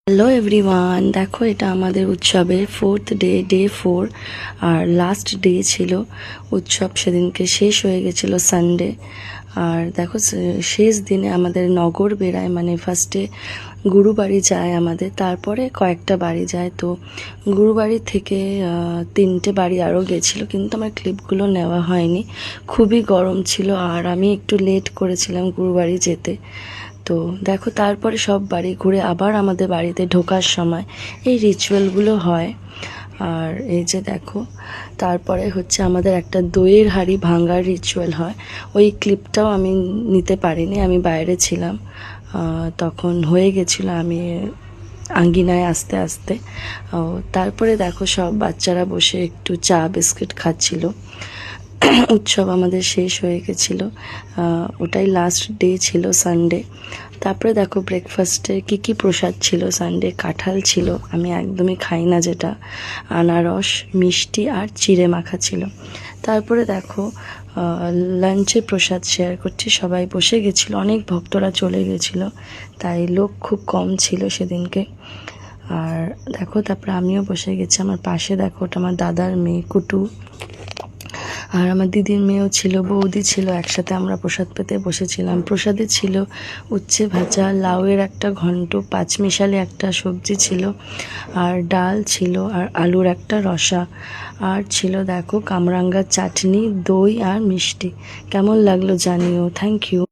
Hello everyone, দেখো এটা আমাদের উৎসবের ফোর্থ ডে, ডে 4। আর লাস্ট ডে ছিল উৎসব, সেদিনকে শেষ হয়ে গেছিলো সানডে। আর দেখো শেষ দিনে আমাদের নগর বেড়ায়, মানে ফার্স্টে গুরুবাড়ি যায় আমাদের, তারপরে কয়েকটা বাড়ি যায়। তো গুরুবাড়ি থেকে 3টে বাড়ি আরও গেছিলো, কিন্তু আমার ক্লিপগুলো নেওয়া হয়নি, খুবই গরম ছিল আর আমি একটু লেট করেছিলাম গুরুবাড়ি যেতে। তো দেখো তারপরে সব বাড়ি ঘুরে আবার আমাদের বাড়িতে ঢোকার সময় এই রিচুয়ালগুলো হয়। আর এই যে দেখো, তারপরে হচ্ছে আমাদের একটা দইয়ের হাঁড়ি ভাঙার রিচুয়াল হয়। ওই ক্লিপটাও আমি নিতে পারিনি, আমি বাইরে ছিলাম, তখন হয়ে গেছিলো আমি আঙ্গিনায় আস্তে আস্তে। তারপরে দেখো সব বাচ্চারা বসে একটু চা বিস্কিট খাচ্ছিল। উৎসব আমাদের শেষ হয়ে গেছিলো, ওটাই লাস্ট ডে ছিল সানডে। তারপরে দেখো ব্রেকফাস্টে কী প্রসাদ ছিল সানডে। কাঁঠাল ছিল, আমি একদমই খাই না যেটা, আনারস, মিষ্টি আর চিড়ে মাখা ছিল। তারপরে দেখো লাঞ্চে প্রসাদ শেয়ার করছি, সবাই বসে গেছিলো, অনেক ভক্তরা চলে গেছিলো, তাই লোক খুব কম ছিল সেদিনকে। আর দেখো তারপরে আমিও বসে গেছি, আমার পাশে দেখো ওটা আমার দাদার মেয়ে কুটু, আর আমার দিদির মেয়েও ছিল, বৌদি ছিল, একসাথে আমরা প্রসাদ পেতে বসেছিলাম। প্রসাদে ছিল উচ্ছে ভাজা, লাউয়ের একটা ঘন্ট, পাঁচমিশালি একটা সবজি ছিল, আর ডাল ছিল, আর আলুর একটা রসা, আর ছিল দেখো কামরাঙ্গার চাটনি, দই আর মিষ্টি। কেমন লাগলো জানিও। Thank you.